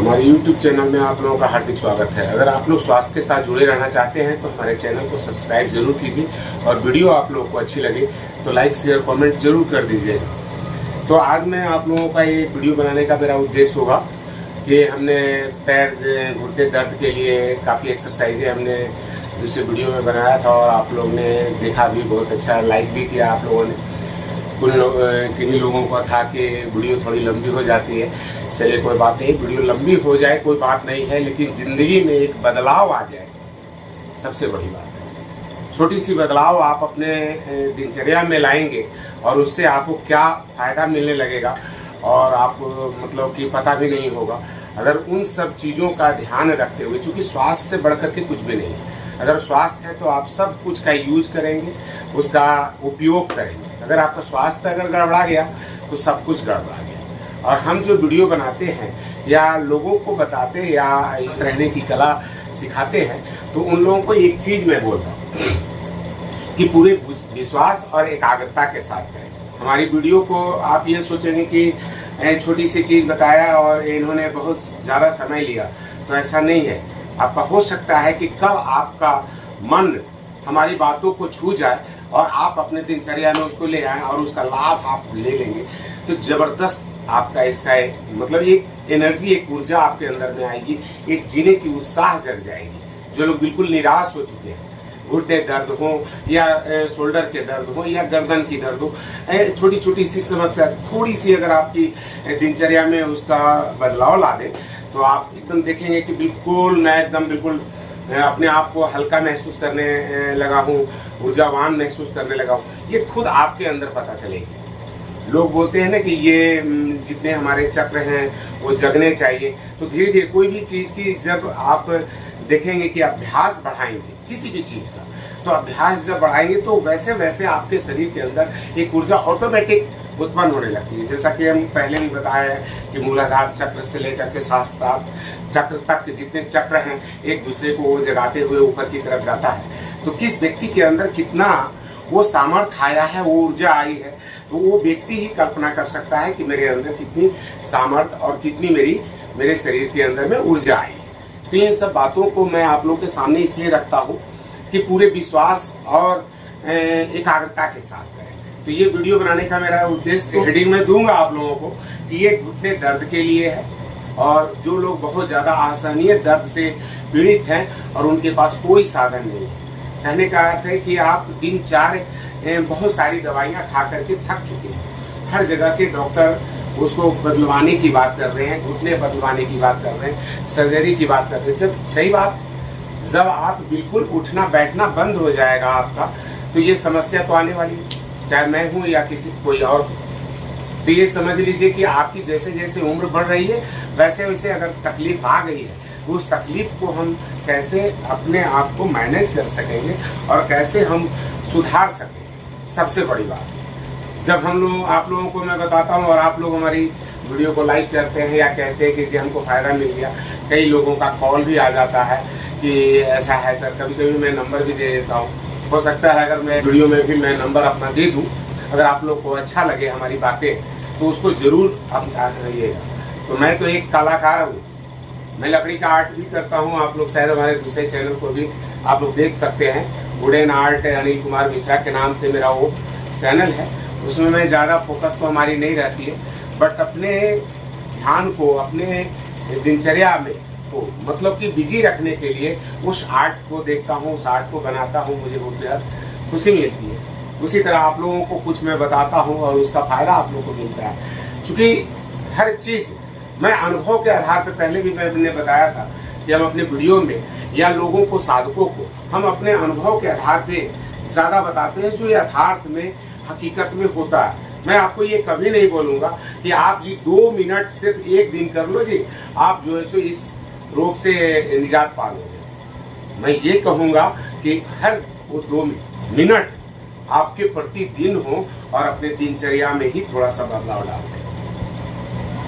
हमारे YouTube channel में आप लोगों का हार्दिक स्वागत है। अगर आप लोग स्वास्थ्य के साथ जुड़े रहना चाहते हैं तो हमारे चैनल को सब्सक्राइब जरूर कीजिए और वीडियो आप लोगों को अच्छी लगे तो लाइक शेयर कमेंट जरूर कर दीजिएगा। तो आज मैं आप लोगों का ये वीडियो बनाने का मेरा उद्देश्य होगा कि हमने पैर घुटने दर्द के लिए काफ़ी एक्सरसाइजें हमने दूसरे वीडियो में बनाया था और आप लोगों ने देखा भी, बहुत अच्छा लाइक भी किया आप लोगों ने। किन्हीं लोगों को था कि वीडियो थोड़ी लंबी हो जाती है। चलिए कोई बात नहीं, वीडियो लंबी हो जाए कोई बात नहीं है, लेकिन ज़िंदगी में एक बदलाव आ जाए सबसे बड़ी बात है। छोटी सी बदलाव आप अपने दिनचर्या में लाएंगे और उससे आपको क्या फ़ायदा मिलने लगेगा और आपको मतलब कि पता भी नहीं होगा। अगर उन सब चीज़ों का ध्यान रखते हुए, चूँकि स्वास्थ्य से बढ़कर के कुछ भी नहीं है। अगर स्वास्थ्य है तो आप सब कुछ का यूज करेंगे, उसका उपयोग करेंगे। अगर आपका स्वास्थ्य अगर गड़बड़ा गया तो सब कुछ गड़बड़ा गया। और हम जो वीडियो बनाते हैं या लोगों को बताते या इस रहने की कला सिखाते हैं तो उन लोगों को एक चीज़ मैं बोलता हूँ कि पूरे विश्वास और एकाग्रता के साथ करें। हमारी वीडियो को आप ये सोचेंगे कि छोटी सी चीज़ बताया और इन्होंने बहुत ज़्यादा समय लिया, तो ऐसा नहीं है। आपका हो सकता है कि कब आपका मन हमारी बातों को छू जाए और आप अपने दिनचर्या में उसको ले आएं और उसका लाभ आप ले लेंगे तो ज़बरदस्त आपका इसका मतलब एक एनर्जी, एक ऊर्जा आपके अंदर में आएगी, एक जीने की उत्साह जग जाएगी। जो लोग बिल्कुल निराश हो चुके हैं, घुटने दर्द हो या शोल्डर के दर्द हो या गर्दन की दर्द हो, छोटी छोटी सी समस्या थोड़ी सी अगर आपकी दिनचर्या में उसका बदलाव ला दे तो आप एकदम देखेंगे कि बिल्कुल मैं एकदम बिल्कुल अपने आप को हल्का महसूस करने लगा हूँ, ऊर्जावान महसूस करने लगा हूँ। ये खुद आपके अंदर पता चलेगी। लोग बोलते हैं ना कि ये जितने हमारे चक्र हैं वो जगने चाहिए। तो धीरे धीरे कोई भी चीज़ की जब आप देखेंगे कि अभ्यास बढ़ाएंगे किसी भी चीज़ का, तो अभ्यास जब बढ़ाएंगे तो वैसे वैसे आपके शरीर के अंदर एक ऊर्जा ऑटोमेटिक उत्पन्न होने लगती है। जैसा कि हम पहले भी बताया है कि मूलाधार चक्र से लेकर के शास्त्रार्थ चक्र तक जितने चक्र हैं एक दूसरे को वो जगाते हुए ऊपर की तरफ जाता है। तो किस व्यक्ति के अंदर कितना वो सामर्थ्य आया है, वो ऊर्जा आई है, तो वो व्यक्ति ही कल्पना कर सकता है कि मेरे अंदर कितनी सामर्थ्य और कितनी मेरे शरीर के अंदर में ऊर्जा आई है। तो इन सब बातों को मैं आप लोगों के सामने इसलिए रखता हूँ कि पूरे विश्वास और एकाग्रता के साथ करें। तो ये वीडियो बनाने का मेरा उद्देश्य हेडिंग में दूंगा आप लोगों को कि ये घुटने दर्द के लिए है और जो लोग बहुत ज़्यादा असहनीय दर्द से पीड़ित हैं और उनके पास कोई साधन नहीं है। कहने का अर्थ है कि आप दिन बहुत सारी दवाइयाँ खा करके थक चुके हैं। हर जगह के डॉक्टर उसको बदलवाने की बात कर रहे हैं, घुटने बदलवाने की बात कर रहे हैं, सर्जरी की बात कर रहे हैं। जब सही बात, जब आप बिल्कुल उठना बैठना बंद हो जाएगा आपका, तो ये समस्या तो आने वाली है, चाहे मैं हूँ या किसी कोई और। तो ये समझ लीजिए कि आपकी जैसे जैसे उम्र बढ़ रही है वैसे वैसे अगर तकलीफ आ गई है तो उस तकलीफ को हम कैसे अपने आप को मैनेज कर सकेंगे और कैसे हम सुधार सकेंगे, सबसे बड़ी बात। जब हम लोग आप लोगों को मैं बताता हूँ और आप लोग हमारी वीडियो को लाइक करते हैं या कहते हैं कि जी हमको फ़ायदा मिल गया, कई लोगों का कॉल भी आ जाता है कि ऐसा है सर। कभी कभी मैं नंबर भी दे देता हूँ। हो सकता है अगर मैं वीडियो में भी मैं नंबर अपना दे दूँ, अगर आप लोग को अच्छा लगे हमारी बातें तो उसको ज़रूर अपनाइएगा। तो मैं तो एक कलाकार हूँ, मैं लकड़ी का आर्ट भी करता हूँ। आप लोग शायद हमारे दूसरे चैनल को भी आप लोग देख सकते हैं, वुडन आर्ट अनिल कुमार मिश्रा के नाम से मेरा वो चैनल है। उसमें मैं ज़्यादा फोकस तो हमारी नहीं रहती है, बट अपने ध्यान को अपने दिनचर्या में को मतलब कि बिजी रखने के लिए उस आर्ट को देखता हूँ, उस आर्ट को बनाता हूँ, मुझे बहुत बेहद खुशी मिलती है। उसी तरह आप लोगों को कुछ मैं बताता हूँ और उसका फ़ायदा आप लोगों को मिलता है। चूँकि हर चीज़ मैं अनुभव के आधार पर, पहले भी मैंने बताया था कि हम अपने वीडियो में या लोगों को, साधकों को हम अपने अनुभव के आधार पे ज़्यादा बताते हैं जो यथार्थ में हकीकत में होता है। मैं आपको ये कभी नहीं बोलूँगा कि आप जी 2 मिनट सिर्फ एक दिन कर लो जी, आप जो है सो इस रोग से निजात पा लोगे। मैं ये कहूँगा कि हर वो 2 मिनट आपके प्रतिदिन हो और अपने दिनचर्या में ही थोड़ा सा बदलाव डाल दें।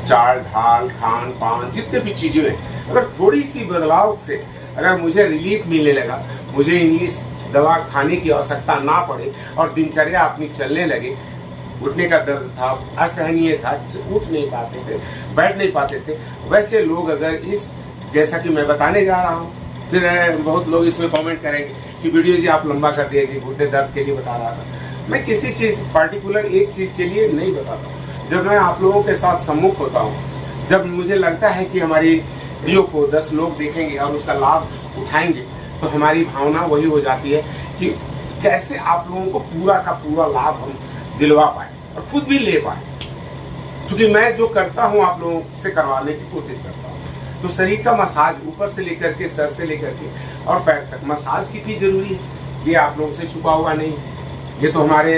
चाल ढाल, खान पान, जितने भी चीज़ें हैं, अगर थोड़ी सी बदलाव से अगर मुझे रिलीफ मिलने लगा, मुझे इंग्लिश दवा खाने की आवश्यकता ना पड़े और दिनचर्या अपनी चलने लगे, घुटने का दर्द था, असहनीय था, उठ नहीं पाते थे, बैठ नहीं पाते थे, वैसे लोग अगर इस जैसा कि मैं बताने जा रहा हूँ, फिर बहुत लोग इसमें कमेंट करेंगे कि वीडियो जी आप लंबा कर दिए जी, घुटने दर्द के लिए बता रहा था। मैं किसी चीज़ पार्टिकुलर एक चीज़ के लिए नहीं बताता। जब मैं आप लोगों के साथ सम्मुख होता हूँ, जब मुझे लगता है कि हमारी वीडियो को 10 लोग देखेंगे और उसका लाभ उठाएंगे, तो हमारी भावना वही हो जाती है कि कैसे आप लोगों को पूरा का पूरा लाभ हम दिलवा पाए और खुद भी ले पाए। क्योंकि मैं जो करता हूँ आप लोगों से करवाने की कोशिश करता हूँ। तो शरीर का मसाज ऊपर से लेकर के, सर से लेकर के और पैर तक मसाज कितनी जरूरी है, ये आप लोगों से छुपा हुआ नहीं। ये तो हमारे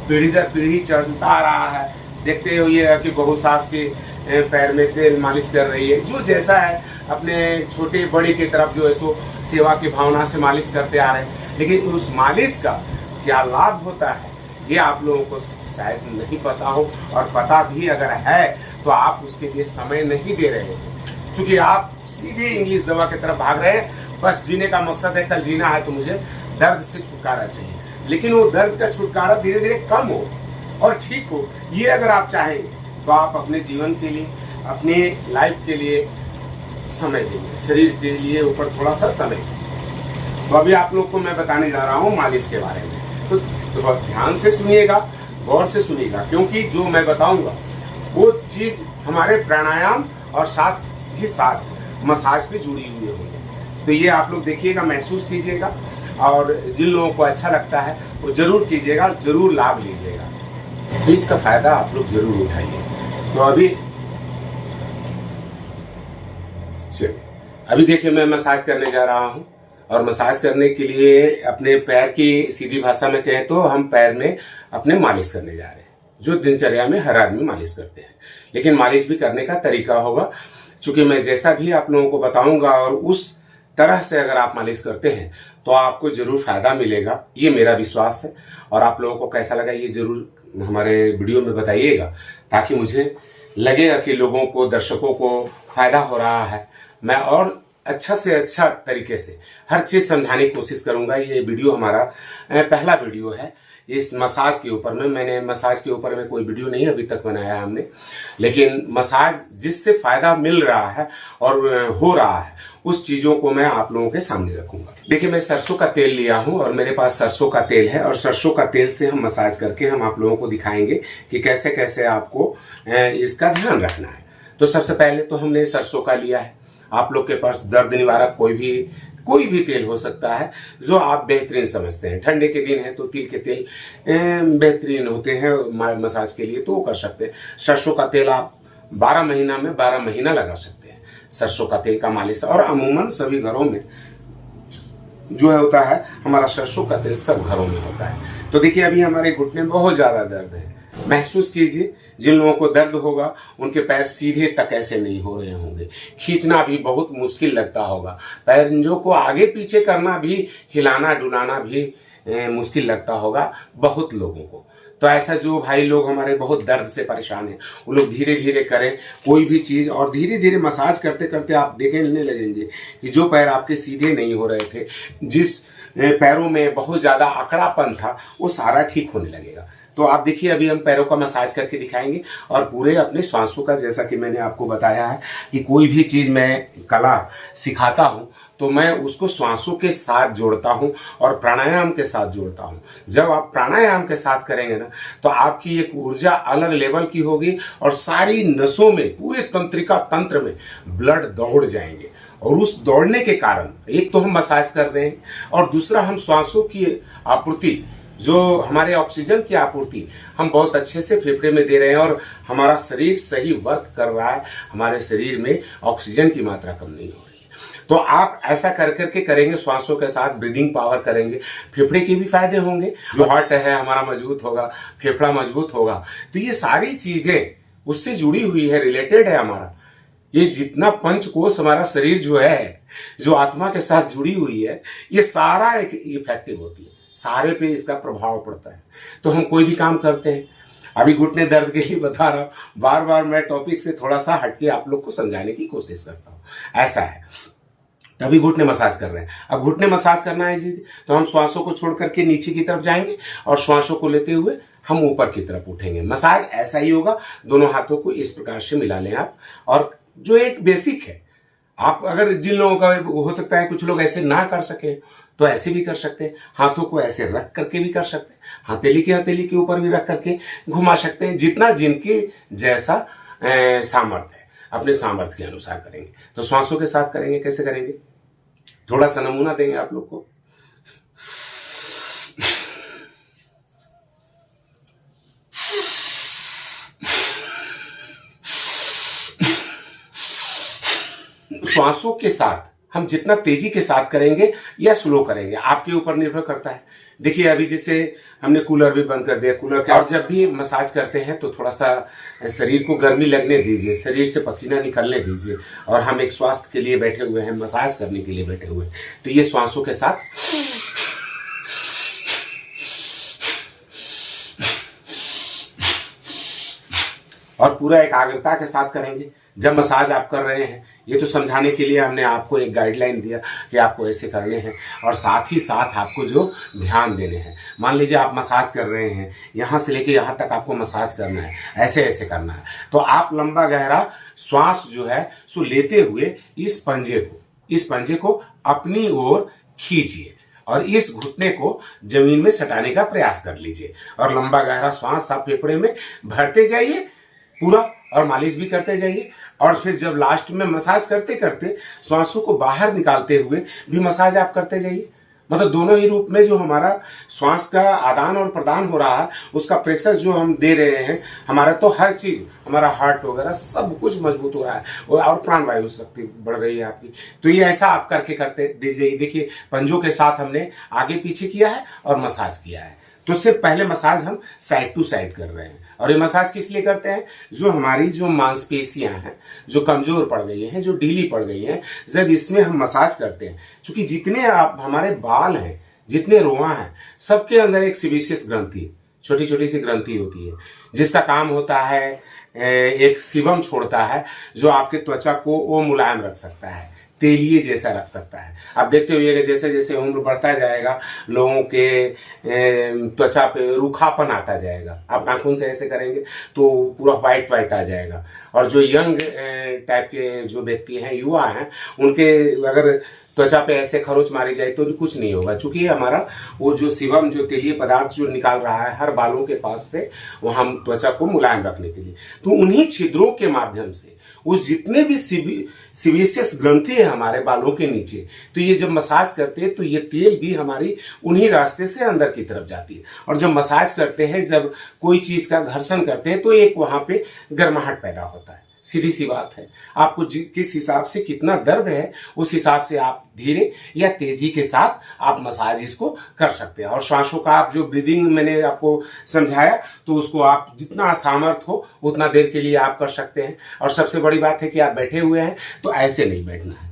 पीढ़ी दर पीढ़ी चलता आ रहा है। देखते हो ये कि बहू सास के पैर में तेल मालिश कर रही है, जो जैसा है अपने छोटे बड़े की तरफ जो है सो सेवा की भावना से मालिश करते आ रहे हैं। लेकिन उस मालिश का क्या लाभ होता है ये आप लोगों को शायद नहीं पता हो, और पता भी अगर है तो आप उसके लिए समय नहीं दे रहे हैं। क्योंकि आप सीधे इंग्लिश दवा की तरफ भाग रहे हैं। बस जीने का मकसद है, कल जीना है तो मुझे दर्द से छुटकारा चाहिए। लेकिन वो दर्द का छुटकारा धीरे धीरे कम हो और ठीक हो, ये अगर आप चाहें तो आप अपने जीवन के लिए, अपने लाइफ के लिए समय देंगे, शरीर के लिए ऊपर थोड़ा सा समय देंगे। तो अभी आप लोग को मैं बताने जा रहा हूँ मालिश के बारे में। तो बहुत ध्यान से सुनिएगा, गौर से सुनिएगा, क्योंकि जो मैं बताऊंगा वो चीज हमारे प्राणायाम और साथ ही साथ मसाज पे जुड़ी हुई होगी। तो ये आप लोग देखिएगा, महसूस कीजिएगा, और जिन लोगों को अच्छा लगता है वो जरूर कीजिएगा, जरूर लाभ लीजिएगा। तो इसका फायदा आप लोग जरूर उठाइए। तो अभी देखिए मैं मसाज करने जा रहा हूँ, और मसाज करने के लिए अपने पैर की, सीधी भाषा में कहें तो हम पैर में अपने मालिश करने जा रहे हैं, जो दिनचर्या में हर आदमी मालिश करते हैं। लेकिन मालिश भी करने का तरीका होगा, क्योंकि मैं जैसा भी आप लोगों को बताऊंगा और उस तरह से अगर आप मालिश करते हैं तो आपको जरूर फायदा मिलेगा, ये मेरा विश्वास है। और आप लोगों को कैसा लगा ये जरूर हमारे वीडियो में बताइएगा, ताकि मुझे लगेगा कि लोगों को, दर्शकों को फायदा हो रहा है। मैं और अच्छा से अच्छा तरीके से हर चीज समझाने की कोशिश करूंगा। ये वीडियो हमारा पहला वीडियो है इस मसाज के ऊपर में। मैंने मसाज के ऊपर में कोई वीडियो नहीं अभी तक बनाया हमने, लेकिन मसाज जिससे फायदा मिल रहा है और हो रहा है उस चीजों को मैं आप लोगों के सामने रखूंगा। देखिए मैं सरसों का तेल लिया हूं, और मेरे पास सरसों का तेल है, और सरसों का तेल से हम मसाज करके हम आप लोगों को दिखाएंगे कि कैसे कैसे आपको इसका ध्यान रखना है। तो सबसे पहले तो हमने सरसों का लिया है। आप लोग के पास दर्द निवारक कोई भी तेल हो सकता है जो आप बेहतरीन समझते हैं। ठंडे के दिन है तो तिल के तेल बेहतरीन होते हैं मसाज के लिए, तो वो कर सकते हैं। सरसों का तेल आप 12 महीना में 12 महीना लगा सकते हैं। सरसों का तेल का मालिश, और अमूमन सभी घरों में जो है होता है, हमारा सरसों का तेल सब घरों में होता है। तो देखिए अभी हमारे घुटने में बहुत ज्यादा दर्द है, महसूस कीजिए। जिन लोगों को दर्द होगा उनके पैर सीधे तक ऐसे नहीं हो रहे होंगे, खींचना भी बहुत मुश्किल लगता होगा, पैरों को आगे पीछे करना भी, हिलाना डुलाना भी मुश्किल लगता होगा बहुत लोगों को। तो ऐसा जो भाई लोग हमारे बहुत दर्द से परेशान हैं, वो लोग धीरे धीरे करें कोई भी चीज, और धीरे धीरे मसाज करते करते आप देखने लगेंगे कि जो पैर आपके सीधे नहीं हो रहे थे, जिस पैरों में बहुत ज्यादा अकड़ापन था, वो सारा ठीक होने लगेगा। तो आप देखिए अभी हम पैरों का मसाज करके दिखाएंगे, और पूरे अपने श्वासों का, जैसा कि मैंने आपको बताया है कि कोई भी चीज मैं कला सिखाता हूं तो मैं उसको श्वासों के साथ जोड़ता हूं और प्राणायाम के साथ जोड़ता हूं। जब आप प्राणायाम के साथ करेंगे ना, तो आपकी एक ऊर्जा अलग लेवल की होगी, और सारी नसों में, पूरे तंत्रिका तंत्र में ब्लड दौड़ जाएंगे। और उस दौड़ने के कारण एक तो हम मसाज कर रहे हैं, और दूसरा हम श्वासों की आपूर्ति, जो हमारे ऑक्सीजन की आपूर्ति हम बहुत अच्छे से फेफड़े में दे रहे हैं, और हमारा शरीर सही वर्क कर रहा है, हमारे शरीर में ऑक्सीजन की मात्रा कम नहीं हो रही है। तो आप ऐसा कर करके करेंगे, श्वासों के साथ ब्रीदिंग पावर करेंगे, फेफड़े के भी फायदे होंगे, जो हार्ट है हमारा मजबूत होगा, फेफड़ा मजबूत होगा। तो ये सारी चीजें उससे जुड़ी हुई है, रिलेटेड है हमारा। ये जितना पंचकोश हमारा शरीर जो है, जो आत्मा के साथ जुड़ी हुई है, ये सारा एक इफेक्टिव होती है, सारे पे इसका प्रभाव पड़ता है। तो हम कोई भी काम करते हैं, अभी घुटने दर्द के लिए बता रहा हूं, बार बार मैं टॉपिक से थोड़ा सा हटके आप लोग को समझाने की कोशिश करता हूं। ऐसा है, तभी घुटने मसाज कर रहे हैं। अब घुटने मसाज करना है जी, तो हम श्वासों को छोड़ करके नीचे की तरफ जाएंगे, और श्वासों को लेते हुए हम ऊपर की तरफ उठेंगे। मसाज ऐसा ही होगा, दोनों हाथों को इस प्रकार से मिला लें आप, और जो एक बेसिक है, आप अगर जिन लोगों का हो सकता है कुछ लोग ऐसे ना कर सके तो ऐसे भी कर सकते हैं, हाथों को ऐसे रख करके भी कर सकते हैं, हथेली के ऊपर भी रख करके घुमा सकते हैं, जितना जिनके जैसा सामर्थ्य है, अपने सामर्थ्य के अनुसार करेंगे। तो श्वासों के साथ करेंगे, कैसे करेंगे थोड़ा सा नमूना देंगे आप लोग को। श्वासों के साथ हम जितना तेजी के साथ करेंगे या स्लो करेंगे आपके ऊपर निर्भर करता है। देखिए अभी जैसे हमने कूलर भी बंद कर दिया, कूलर के, और जब भी मसाज करते हैं तो थोड़ा सा शरीर को गर्मी लगने दीजिए, शरीर से पसीना निकलने दीजिए, और हम एक स्वास्थ्य के लिए बैठे हुए हैं, मसाज करने के लिए बैठे हुए हैं। तो ये श्वासों के साथ और पूरा एकाग्रता के साथ करेंगे जब मसाज आप कर रहे हैं। ये तो समझाने के लिए हमने आपको एक गाइडलाइन दिया कि आपको ऐसे करने हैं, और साथ ही साथ आपको जो ध्यान देने हैं। मान लीजिए आप मसाज कर रहे हैं, यहाँ से लेके यहाँ तक आपको मसाज करना है, ऐसे ऐसे करना है, तो आप लंबा गहरा श्वास जो है सो लेते हुए इस पंजे को अपनी ओर खींचिए, और इस घुटने को जमीन में सटाने का प्रयास कर लीजिए, और लंबा गहरा श्वास आप फेफड़े में भरते जाइए पूरा, और मालिश भी करते जाइए। और फिर जब लास्ट में मसाज करते करते श्वासों को बाहर निकालते हुए भी मसाज आप करते जाइए। मतलब दोनों ही रूप में जो हमारा श्वास का आदान और प्रदान हो रहा है, उसका प्रेशर जो हम दे रहे हैं, हमारा तो हर चीज, हमारा हार्ट वगैरह सब कुछ मजबूत हो रहा है, और प्राणवायु शक्ति बढ़ रही है आपकी। तो ये ऐसा आप करके करते दीजिए। देखिए पंजों के साथ हमने आगे पीछे किया है और मसाज किया है। तो उससे पहले मसाज हम साइड टू साइड कर रहे हैं। और ये मसाज किस लिए करते हैं? जो हमारी जो मांसपेशियां हैं जो कमजोर पड़ गई हैं, जो ढीली पड़ गई हैं, जब इसमें हम मसाज करते हैं, क्योंकि जितने आप हमारे बाल हैं, जितने रोआं हैं, सबके अंदर एक सीबेशियस ग्रंथि, छोटी छोटी सी ग्रंथि होती है, जिसका काम होता है एक सीबम छोड़ता है जो आपके त्वचा को वो मुलायम रख सकता है, तेलीय जैसा रख सकता है। आप देखते हुए जैसे जैसे उम्र बढ़ता जाएगा, लोगों के त्वचा पे रूखापन आता जाएगा। आप नाखून से ऐसे करेंगे तो पूरा व्हाइट व्हाइट आ जाएगा। और जो यंग टाइप के जो व्यक्ति हैं, युवा हैं, उनके अगर त्वचा पे ऐसे खरोच मारी जाए तो कुछ नहीं होगा, क्योंकि हमारा वो जो सीबम, जो तेलीय पदार्थ जो निकाल रहा है हर बालों के पास से, वो हम त्वचा को मुलायम रखने के लिए, तो उन्हीं छिद्रों के माध्यम से उस जितने भी सीबेशियस ग्रंथि है हमारे बालों के नीचे, तो ये जब मसाज करते हैं तो ये तेल भी हमारी उन्हीं रास्ते से अंदर की तरफ जाती है। और जब मसाज करते हैं, जब कोई चीज का घर्षण करते हैं, तो एक वहां पे गर्माहट पैदा होता है। सीधी सी बात है, आपको किस हिसाब से कितना दर्द है, उस हिसाब से आप धीरे या तेजी के साथ आप मसाज इसको कर सकते हैं। और श्वासों का आप जो ब्रीदिंग मैंने आपको समझाया, तो उसको आप जितना सामर्थ हो उतना देर के लिए आप कर सकते हैं। और सबसे बड़ी बात है कि आप बैठे हुए हैं तो ऐसे नहीं बैठना है।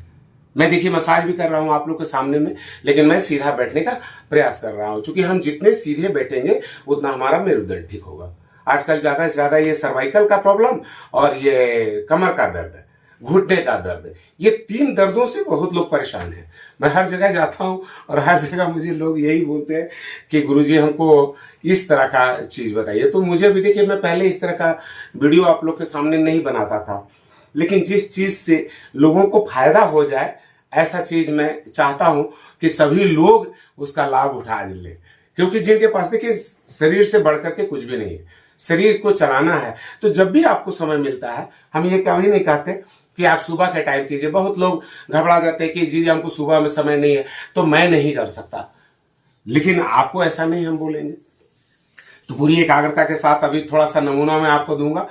मैं देखिए मसाज भी कर रहा हूं आप लोग के सामने में, लेकिन मैं सीधा बैठने का प्रयास कर रहा हूं, क्योंकि हम जितने सीधे बैठेंगे उतना हमारा मेरुदंड ठीक होगा। आजकल ज्यादा से ज्यादा ये सर्वाइकल का प्रॉब्लम और ये कमर का दर्द, घुटने का दर्द, ये 3 दर्दों से बहुत लोग परेशान हैं। मैं हर जगह जाता हूं और हर जगह मुझे लोग यही बोलते हैं कि गुरुजी हमको इस तरह का चीज बताइए। तो मुझे भी देखिए, मैं पहले इस तरह का वीडियो आप लोग के सामने नहीं बनाता था, लेकिन जिस चीज से लोगों को फायदा हो जाए, ऐसा चीज मैं चाहता हूं कि सभी लोग उसका लाभ उठा ले। क्योंकि जिनके पास देखिए शरीर से बढ़कर के कुछ भी नहीं है, शरीर को चलाना है, तो जब भी आपको समय मिलता है, हम ये कभी नहीं कहते कि आप सुबह के टाइम कीजिए। बहुत लोग घबरा जाते हैं कि जी हमको सुबह में समय नहीं है तो मैं नहीं कर सकता, लेकिन आपको ऐसा नहीं हम बोलेंगे। तो पूरी एकाग्रता के साथ अभी थोड़ा सा नमूना मैं आपको दूंगा।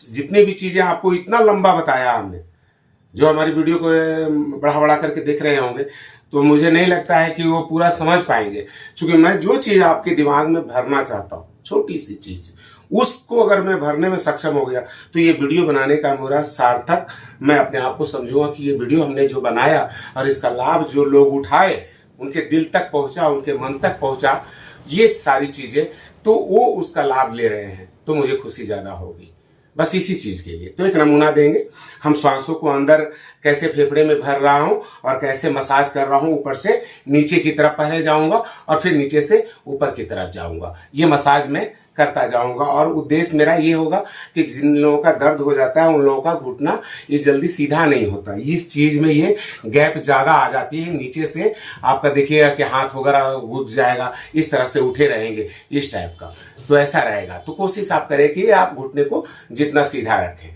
जितनी भी चीजें आपको इतना लंबा बताया हमने, जो हमारी वीडियो को बढ़ा बढ़ा करके देख रहे होंगे, तो मुझे नहीं लगता है कि वो पूरा समझ पाएंगे, क्योंकि मैं जो चीज आपके दिमाग में भरना चाहता हूँ, छोटी सी चीज, उसको अगर मैं भरने में सक्षम हो गया तो ये वीडियो बनाने का मेरा सार्थक मैं अपने आप को समझूंगा कि ये वीडियो हमने जो बनाया और इसका लाभ जो लोग उठाए, उनके दिल तक पहुंचा, उनके मन तक पहुंचा, ये सारी चीजें, तो वो उसका लाभ ले रहे हैं, तो मुझे खुशी ज्यादा होगी। बस इसी चीज के लिए तो एक नमूना देंगे। हम श्वासों को अंदर कैसे फेफड़े में भर रहा हूं और कैसे मसाज कर रहा हूं, ऊपर से नीचे की तरफ पहले जाऊंगा और फिर नीचे से ऊपर की तरफ जाऊंगा। ये मसाज मैं करता जाऊंगा। और उद्देश्य मेरा ये होगा कि जिन लोगों का दर्द हो जाता है उन लोगों का घुटना ये जल्दी सीधा नहीं होता, इस चीज में ये गैप ज्यादा आ जाती है। नीचे से आपका देखिएगा कि हाथ वगैरह घुट जाएगा, इस तरह से उठे रहेंगे इस टाइप का, तो ऐसा रहेगा। तो कोशिश आप करें कि आप घुटने को जितना सीधा रखें।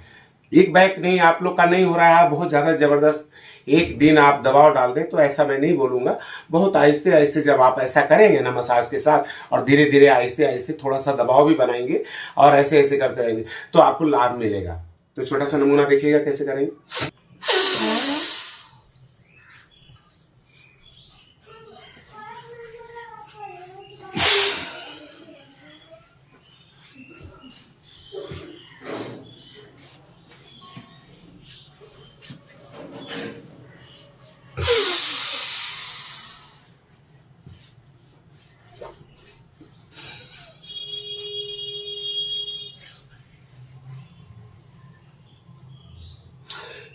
एक बैक नहीं आप लोग का नहीं हो रहा है बहुत ज्यादा जबरदस्त, एक दिन आप दबाव डाल दें, तो ऐसा मैं नहीं बोलूंगा। बहुत आहिस्ते आहिस्ते जब आप ऐसा करेंगे ना मसाज के साथ, और धीरे धीरे आहिस्ते आहिस्ते थोड़ा सा दबाव भी बनाएंगे और ऐसे ऐसे करते रहेंगे, तो आपको लाभ मिलेगा। तो छोटा सा नमूना देखिएगा कैसे करेंगे।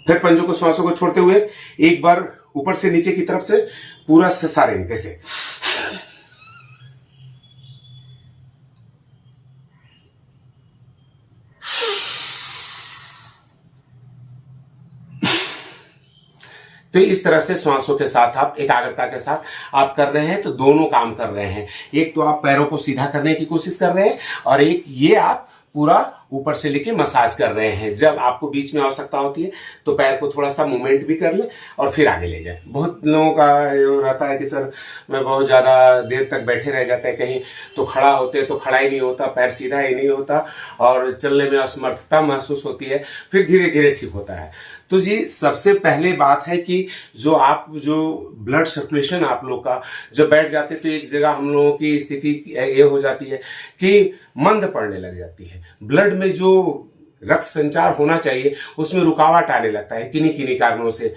फिर पंजों को श्वासों को छोड़ते हुए एक बार ऊपर से नीचे की तरफ से पूरा ससारेंगे कैसे। तो इस तरह से श्वासों के साथ आप एकाग्रता के साथ आप कर रहे हैं, तो दोनों काम कर रहे हैं। एक तो आप पैरों को सीधा करने की कोशिश कर रहे हैं, और एक ये आप पूरा ऊपर से लेके मसाज कर रहे हैं। जब आपको बीच में आवश्यकता होती है तो पैर को थोड़ा सा मूवमेंट भी कर ले और फिर आगे ले जाए। बहुत लोगों का ये रहता है कि सर मैं बहुत ज़्यादा देर तक बैठे रह जाते हैं कहीं, तो खड़ा होते तो खड़ा ही नहीं होता, पैर सीधा ही नहीं होता और चलने में असमर्थता महसूस होती है, फिर धीरे धीरे ठीक होता है। तो जी सबसे पहले बात है कि जो ब्लड सर्कुलेशन आप लोग का जब बैठ जाते तो एक जगह हम लोगों की स्थिति ये हो जाती है कि मंद पड़ने लग जाती है। ब्लड में जो रक्त संचार होना चाहिए उसमें रुकावट आने लगता है किन्हीं किन्हीं कारणों से,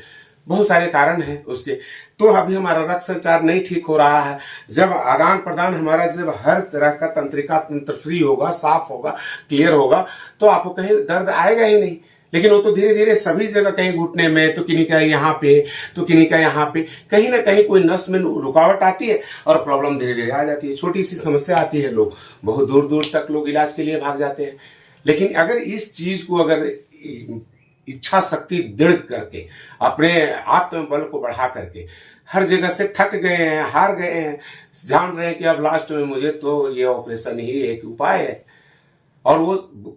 बहुत सारे कारण हैं उसके। तो अभी हमारा रक्त संचार नहीं ठीक हो रहा है। जब आदान प्रदान हमारा जब हर तरह का तंत्रिका तंत्र फ्री होगा, साफ होगा, क्लियर होगा, तो आपको कहीं दर्द आएगा ही नहीं। लेकिन वो तो धीरे धीरे सभी जगह, कहीं घुटने में तो किन्हीं का यहाँ पे तो किन्हीं का यहाँ पे, कहीं ना कहीं कोई नस में रुकावट आती है और प्रॉब्लम धीरे धीरे आ जाती है। छोटी सी समस्या आती है, लोग बहुत दूर दूर तक लोग इलाज के लिए भाग जाते हैं। लेकिन अगर इस चीज को अगर इच्छा शक्ति दृढ़ करके, अपने आत्मबल को बढ़ा करके, हर जगह से थक गए हैं, हार गए हैं, जान रहे हैं कि अब लास्ट में मुझे तो ये ऑपरेशन ही एक उपाय है, और वो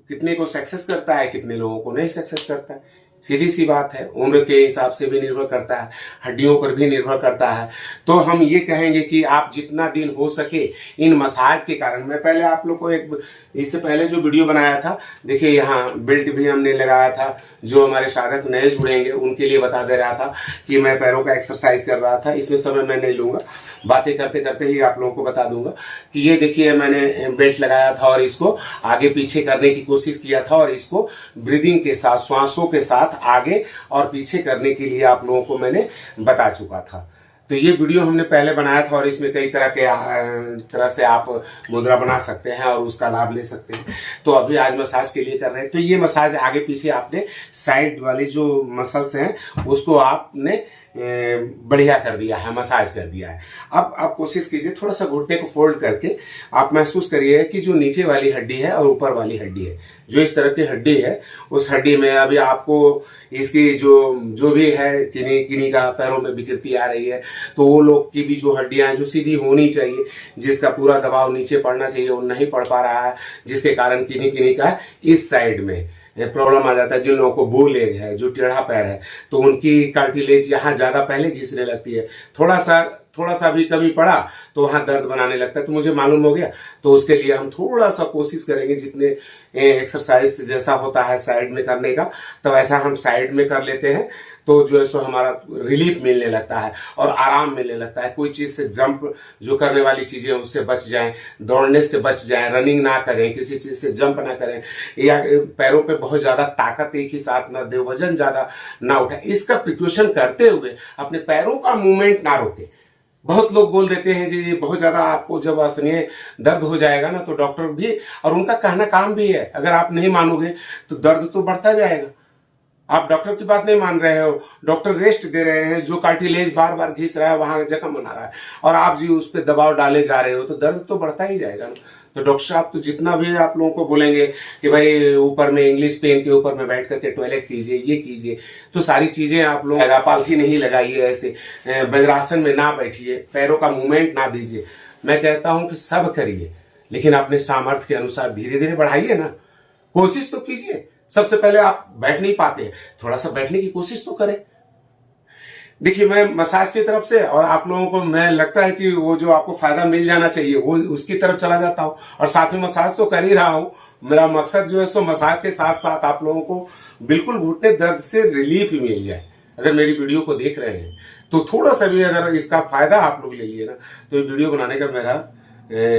कितने को सक्सेस करता है, कितने लोगों को नहीं सक्सेस करता है। सीधी सी बात है, उम्र के हिसाब से भी निर्भर करता है, हड्डियों पर भी निर्भर करता है। तो हम ये कहेंगे कि आप जितना दिन हो सके इन मसाज के कारण, मैं पहले आप लोग को एक इससे पहले जो वीडियो बनाया था, देखिए यहाँ बेल्ट भी हमने लगाया था, जो हमारे साधक नए जुड़ेंगे उनके लिए बता दे रहा था कि मैं पैरों का एक्सरसाइज कर रहा था। इसमें समय मैं नहीं लूंगा, बातें करते करते ही आप लोगों को बता दूंगा कि ये देखिए मैंने बेल्ट लगाया था और इसको आगे पीछे करने की कोशिश किया था, और इसको ब्रीदिंग के साथ, श्वासों के साथ आगे और पीछे करने के लिए आप लोगों को मैंने बता चुका था। तो ये वीडियो हमने पहले बनाया था और इसमें कई तरह से आप मुद्रा बना सकते हैं और उसका लाभ ले सकते हैं। तो अभी आज मसाज के लिए कर रहे हैं। तो ये मसाज आगे पीछे आपने साइड वाली जो मसल्स हैं उसको आपने बढ़िया कर दिया है, मसाज कर दिया है। अब आप कोशिश कीजिए थोड़ा सा घुटने को फोल्ड करके आप महसूस करिए कि जो नीचे वाली हड्डी है और ऊपर वाली हड्डी है, जो इस तरह की हड्डी है, उस हड्डी में अभी आपको इसकी जो भी है किन्हीं किन्हीं का पैरों में विकृति आ रही है, तो वो लोग की भी जो हड्डियां हैं जो सीधी होनी चाहिए, जिसका पूरा दबाव नीचे पड़ना चाहिए, वो नहीं पड़ पा रहा है, जिसके कारण किन्हीं किन्हीं का इस साइड में प्रॉब्लम आ जाता है। जिन लोगों को बो लेग है, जो टेढ़ा पैर है, तो उनकी कार्टिलेज यहाँ ज्यादा पहले घिसने लगती है, थोड़ा सा भी कमी पड़ा तो वहां दर्द बनाने लगता है। तो मुझे मालूम हो गया, तो उसके लिए हम थोड़ा सा कोशिश करेंगे जितने एक्सरसाइज जैसा होता है साइड में करने का, तो वैसा हम साइड में कर लेते हैं। तो जो है सो हमारा रिलीफ मिलने लगता है और आराम मिलने लगता है। कोई चीज से जंप जो करने वाली चीजें उससे बच जाएं, दौड़ने से बच जाएं, रनिंग ना करें, किसी चीज से जंप ना करें, या पैरों पे बहुत ज्यादा ताकत एक ही साथ ना दे, वजन ज्यादा ना उठाए। इसका प्रिकॉशन करते हुए अपने पैरों का मूवमेंट ना रोके। बहुत लोग बोल देते हैं जी बहुत ज्यादा आपको जब असहनीय दर्द हो जाएगा ना, तो डॉक्टर भी, और उनका कहना काम भी है, अगर आप नहीं मानोगे तो दर्द तो बढ़ता जाएगा। आप डॉक्टर की बात नहीं मान रहे हो, डॉक्टर रेस्ट दे रहे हैं, जो कार्टिलेज बार बार घिस रहा है वहां जख्म बना रहा है, और आप जी उस पर दबाव डाले जा रहे हो, तो दर्द तो बढ़ता ही जाएगा ना। तो डॉक्टर साहब तो जितना भी आप लोगों को बोलेंगे कि भाई ऊपर में इंग्लिश पेन के ऊपर में बैठ करके टॉयलेट कीजिए, ये कीजिए, तो सारी चीजें आप लोग पालथी नहीं लगाइए, ऐसे वज्रासन में ना बैठिए, पैरों का मूवमेंट ना दीजिए। मैं कहता हूं कि सब करिए, लेकिन अपने सामर्थ्य के अनुसार धीरे धीरे बढ़ाइए ना, कोशिश तो कीजिए। सबसे पहले आप बैठ नहीं पाते हैं, थोड़ा सा बैठने की कोशिश तो करें। देखिए, मैं मसाज की तरफ से और आप लोगों को मैं लगता है कि वो जो आपको फायदा मिल जाना चाहिए वो उसकी तरफ चला जाता हूं, और साथ में मसाज तो कर ही रहा हूं। मेरा मकसद जो है सो मसाज के साथ साथ आप लोगों को बिल्कुल घुटने दर्द से रिलीफ ही मिल जाए। अगर मेरी वीडियो को देख रहे हैं तो थोड़ा सा भी अगर इसका फायदा आप लोग ले लिए ना, तो ये वीडियो बनाने का मेरा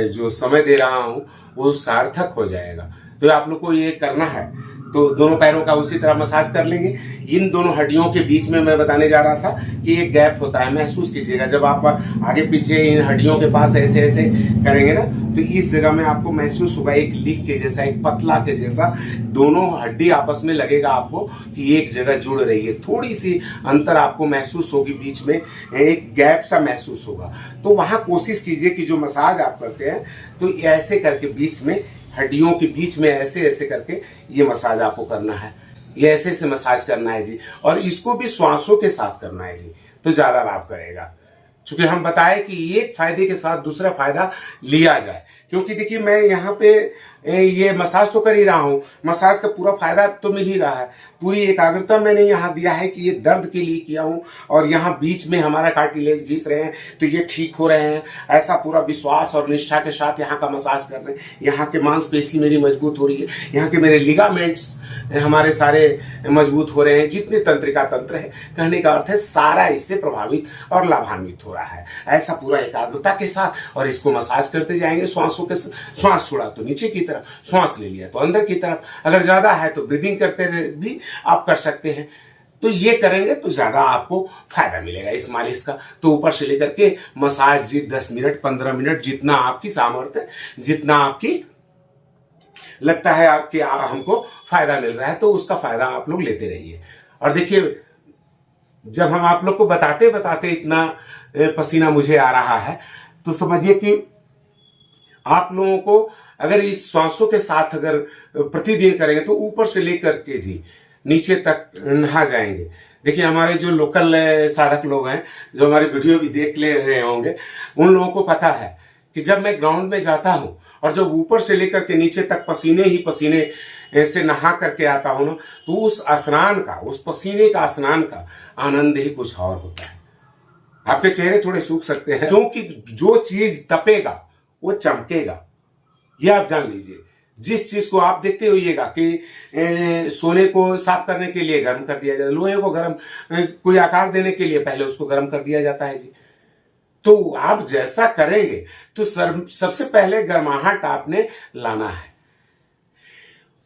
जो समय दे रहा हूं वो सार्थक हो जाएगा। तो आप लोग को ये करना है, तो दोनों पैरों का उसी तरह मसाज कर लेंगे। इन दोनों हड्डियों के बीच में मैं बताने जा रहा था कि एक गैप होता है, महसूस कीजिएगा। जब आप आगे पीछे इन हड्डियों के पास ऐसे ऐसे करेंगे ना, तो इस जगह में आपको महसूस होगा एक लीक के जैसा, एक पतला के जैसा, दोनों हड्डी आपस में लगेगा आपको कि एक जगह जुड़ रही है। थोड़ी सी अंतर आपको महसूस होगी, बीच में एक गैप सा महसूस होगा। तो वहां कोशिश कीजिए कि जो मसाज आप करते हैं तो ऐसे करके बीच में हड्डियों के बीच में ऐसे ऐसे करके ये मसाज आपको करना है, ये ऐसे ऐसे मसाज करना है जी। और इसको भी श्वासों के साथ करना है जी, तो ज्यादा लाभ करेगा। चूंकि हम बताएं कि एक फायदे के साथ दूसरा फायदा लिया जाए, क्योंकि देखिए मैं यहाँ पे ये मसाज तो कर ही रहा हूँ, मसाज का पूरा फायदा तो मिल ही रहा है। पूरी एकाग्रता मैंने यहाँ दिया है कि ये दर्द के लिए किया हूँ, और यहाँ बीच में हमारा कार्टिलेज घिस रहे हैं तो ये ठीक हो रहे हैं, ऐसा पूरा विश्वास और निष्ठा के साथ यहाँ का मसाज कर रहे हैं। यहाँ के मांसपेशी मेरी मजबूत हो रही है, यहाँ के मेरे लिगामेंट्स हमारे सारे मजबूत हो रहे हैं। जितने तंत्रिका तंत्र है, कहने का अर्थ है सारा इससे प्रभावित और लाभान्वित हो रहा है। ऐसा पूरा एकाग्रता के साथ और इसको मसाज करते जाएंगे। श्वासों के श्वास छोड़ा तो नीचे की तरफ, श्वास ले लिया तो अंदर की तरफ, अगर ज्यादा है तो ब्रीदिंग करते भी आप कर सकते हैं। तो ये करेंगे तो ज्यादा आपको फायदा मिलेगा इस मालिश का। तो ऊपर से लेकर के मसाज जी 10 मिनट 15 मिनट, जितना आपकी सामर्थ्य, जितना आपकी लगता है आपके हमको फायदा मिल रहा है, तो उसका फायदा आप लोग लेते रहिए। और देखिए, जब हम आप लोग को बताते बताते इतना पसीना मुझे आ रहा है, तो समझिए कि आप लोगों को अगर इस श्वासों के साथ अगर प्रतिदिन करेंगे तो ऊपर से लेकर के जी नीचे तक नहा जाएंगे। देखिए, हमारे जो लोकल साधक लोग हैं, जो हमारे वीडियो भी देख ले रहे होंगे, उन लोगों को पता है कि जब मैं ग्राउंड में जाता हूं और जब ऊपर से लेकर के नीचे तक पसीने ही पसीने से नहा करके आता हूं ना, तो उस स्नान का, उस पसीने का स्नान का आनंद ही कुछ और होता है। आपके चेहरे थोड़े सूख सकते हैं, क्योंकि जो चीज तपेगा वो चमकेगा, ये आप जान लीजिए। जिस चीज को आप देखते होइएगा कि सोने को साफ करने के लिए गर्म कर दिया जाता है, लोहे को गर्म कोई आकार देने के लिए पहले उसको गर्म कर दिया जाता है जी। तो आप जैसा करेंगे तो सबसे पहले गर्माहट आपने लाना है,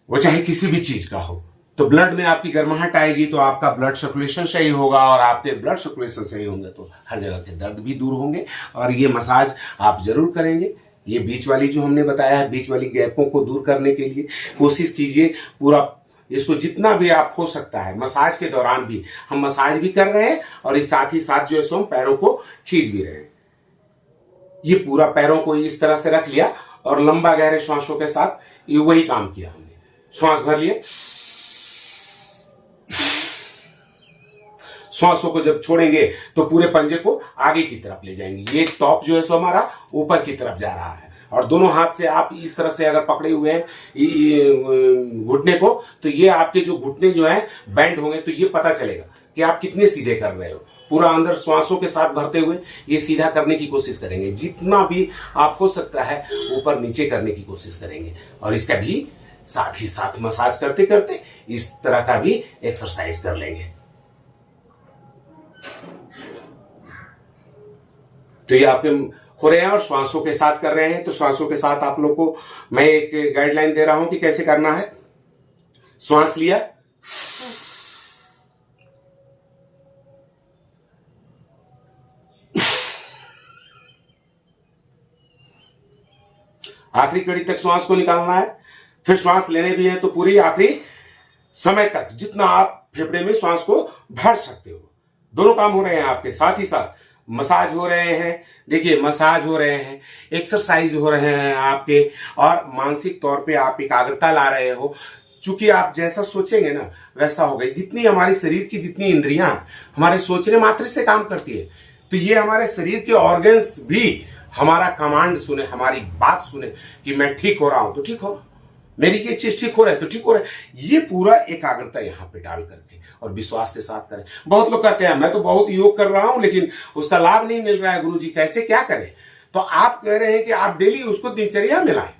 वो चाहे किसी भी चीज का हो। तो ब्लड में आपकी गर्माहट आएगी तो आपका ब्लड सर्कुलेशन सही होगा, और आपके ब्लड सर्कुलेशन सही होंगे तो हर जगह के दर्द भी दूर होंगे। और ये मसाज आप जरूर करेंगे। ये बीच वाली जो हमने बताया है, बीच वाली गैपों को दूर करने के लिए कोशिश कीजिए पूरा इसको जितना भी आप हो सकता है। मसाज के दौरान भी हम मसाज भी कर रहे हैं और इस साथ ही साथ जो है सो हम पैरों को खींच भी रहे हैं। ये पूरा पैरों को इस तरह से रख लिया और लंबा गहरे श्वासों के साथ ये वही काम किया हमने। श्वास भर लिए, श्वासों को जब छोड़ेंगे तो पूरे पंजे को आगे की तरफ ले जाएंगे। ये टॉप जो है सो हमारा ऊपर की तरफ जा रहा है, और दोनों हाथ से आप इस तरह से अगर पकड़े हुए हैं घुटने को, तो ये आपके जो घुटने जो है बैंड होंगे, तो ये पता चलेगा कि आप कितने सीधे कर रहे हो। पूरा अंदर श्वासों के साथ भरते हुए ये सीधा करने की कोशिश करेंगे। जितना भी आप हो सकता है ऊपर नीचे करने की कोशिश करेंगे, और इसका भी साथ ही साथ मसाज करते करते इस तरह का भी एक्सरसाइज कर लेंगे। तो ये आपके हो रहे हैं और श्वासों के साथ कर रहे हैं। तो श्वासों के साथ आप लोग को मैं एक गाइडलाइन दे रहा हूं कि कैसे करना है। श्वास लिया, आखिरी कड़ी तक श्वास को निकालना है। फिर श्वास लेने भी है तो पूरी आखिरी समय तक जितना आप फेफड़े में श्वास को भर सकते हो। दोनों काम हो रहे हैं आपके साथ ही साथ। मसाज हो रहे हैं, देखिए मसाज हो रहे हैं, एक्सरसाइज हो रहे हैं आपके, और मानसिक तौर पे आप एकाग्रता ला रहे हो। चूंकि आप जैसा सोचेंगे ना वैसा होगा। जितनी हमारी शरीर की जितनी इंद्रियां हमारे सोचने मात्र से काम करती है, तो ये हमारे शरीर के ऑर्गन्स भी हमारा कमांड सुने, हमारी बात सुने कि मैं ठीक हो रहा हूं तो ठीक हो रहा हूं, मेरी ये चीज ठीक हो रहा है तो ठीक हो रहा है। ये पूरा एकाग्रता यहाँ पे डाल करके और विश्वास के साथ करें। बहुत लोग कहते हैं मैं तो बहुत योग कर रहा हूं लेकिन उसका लाभ नहीं मिल रहा है गुरुजी, कैसे क्या करें? तो आप कह रहे हैं कि आप डेली उसको दिनचर्या मिलाएं।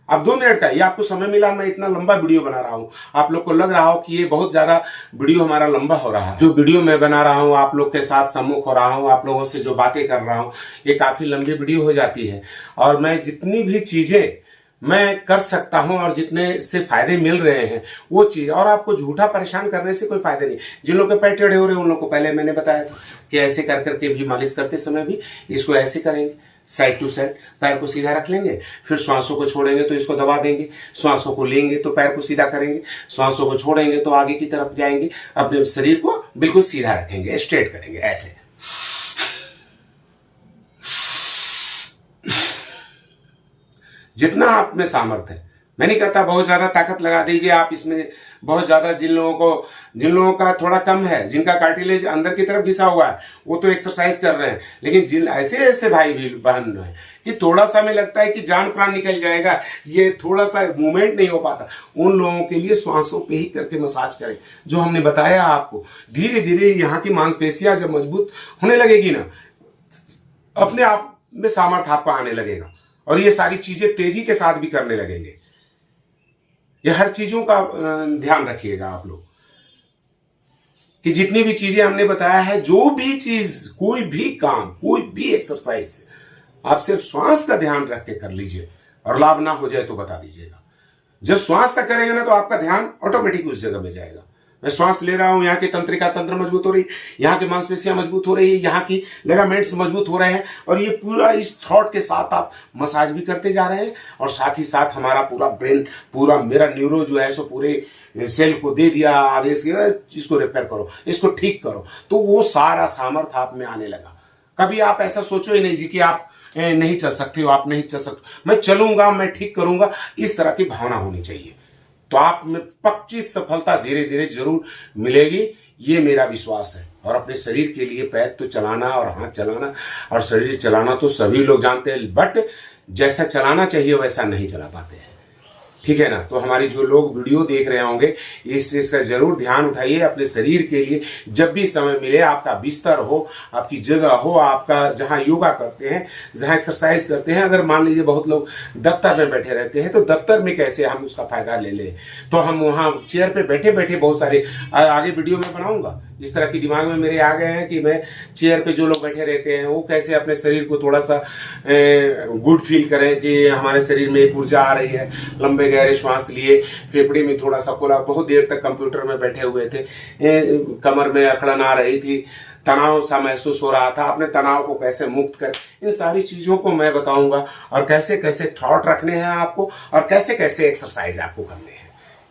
अब 2 मिनट का ये आपको समय मिला, मैं इतना लंबा वीडियो बना रहा हूं, आप लोग को लग रहा हो कि ये बहुत ज्यादा वीडियो हमारा लंबा हो रहा है। जो वीडियो मैं बना रहा हूं, आप लोग के साथ सम्मुख हो रहा हूं, आप लोगों से जो बातें कर रहा हूं, ये काफी लंबी वीडियो हो जाती है। और मैं जितनी भी चीजें मैं कर सकता हूं और जितने से फायदे मिल रहे हैं वो चीज, और आपको झूठा परेशान करने से कोई फायदा नहीं। जिन लोगों के पैर टेढ़े हो रहे हैं उन लोगों को पहले मैंने बताया था कि ऐसे कर करके भी मालिश करते समय भी इसको ऐसे करेंगे, साइड टू साइड, पैर को सीधा रख लेंगे, फिर श्वासों को छोड़ेंगे तो इसको दबा देंगे, श्वासों को लेंगे तो पैर को सीधा करेंगे, श्वासों को छोड़ेंगे तो आगे की तरफ जाएंगे, अपने शरीर को बिल्कुल सीधा रखेंगे, स्ट्रेट करेंगे ऐसे। जितना आप में सामर्थ्य है, मैं नहीं कहता बहुत ज्यादा ताकत लगा दीजिए आप इसमें। बहुत ज्यादा जिन लोगों का थोड़ा कम है, जिनका कार्टिलेज अंदर की तरफ घिसा हुआ है, वो तो एक्सरसाइज कर रहे हैं। लेकिन जिन ऐसे भाई भी बहन है कि थोड़ा सा में लगता है कि जान प्राण निकल जाएगा, ये थोड़ा सा मूवमेंट नहीं हो पाता, उन लोगों के लिए श्वासों पे ही करके मसाज करें, जो हमने बताया आपको। धीरे धीरे यहाँ की मांसपेशियां जब मजबूत होने लगेगी ना, अपने आप में सामर्थ्य आपको आने लगेगा और ये सारी चीजें तेजी के साथ भी करने लगेंगे। ये हर चीजों का ध्यान रखिएगा आप लोग कि जितनी भी चीजें हमने बताया है, जो भी चीज, कोई भी काम, कोई भी एक्सरसाइज, आप सिर्फ श्वास का ध्यान रख के कर लीजिए और लाभ ना हो जाए तो बता दीजिएगा। जब श्वास का करेंगे ना तो आपका ध्यान ऑटोमेटिक उस जगह में जाएगा। मैं श्वास ले रहा हूं, यहाँ की तंत्रिका तंत्र मजबूत हो रही, यहाँ की मांसपेशियां मजबूत हो रही है, यहाँ की लिगामेंट्स मजबूत हो रहे हैं, और ये पूरा इस थॉट के साथ आप मसाज भी करते जा रहे हैं। और साथ ही साथ हमारा पूरा ब्रेन, पूरा मेरा न्यूरो जो है सो पूरे सेल को दे दिया आदेश, इसको रिपेयर करो, इसको ठीक करो, तो वो सारा सामर्थ्य आप में आने लगा। कभी आप ऐसा सोचो ही नहीं जी कि आप नहीं चल सकते हो, आप नहीं चल सकते, मैं चलूंगा, मैं ठीक करूंगा, इस तरह की भावना होनी चाहिए। तो आप में पक्की सफलता धीरे धीरे जरूर मिलेगी, ये मेरा विश्वास है। और अपने शरीर के लिए पैर तो चलाना और हाथ चलाना और शरीर चलाना तो सभी लोग जानते हैं, बट जैसा चलाना चाहिए वैसा नहीं चला पाते हैं, ठीक है ना। तो हमारी जो लोग वीडियो देख रहे होंगे, इस चीज का जरूर ध्यान उठाइए अपने शरीर के लिए। जब भी समय मिले, आपका बिस्तर हो, आपकी जगह हो, आपका जहां योगा करते हैं, जहां एक्सरसाइज करते हैं, अगर मान लीजिए बहुत लोग दफ्तर में बैठे रहते हैं, तो दफ्तर में कैसे हम उसका फायदा ले लें, तो हम वहां चेयर पे बैठे बैठे बहुत सारे, आगे वीडियो में बनाऊंगा, इस तरह की दिमाग में मेरे आ गए हैं कि मैं चेयर पे जो लोग बैठे रहते हैं वो कैसे अपने शरीर को थोड़ा सा गुड फील करें कि हमारे शरीर में एक ऊर्जा आ रही है। लंबे गहरे श्वास लिए, फेफड़े में थोड़ा सा खोला, बहुत देर तक कंप्यूटर में बैठे हुए थे, कमर में अकड़न आ रही थी, तनाव सा महसूस हो रहा था, अपने तनाव को कैसे मुक्त कर, इन सारी चीजों को मैं बताऊंगा, और कैसे कैसे थॉट रखने हैं आपको, और कैसे कैसे एक्सरसाइज आपको करने हैं,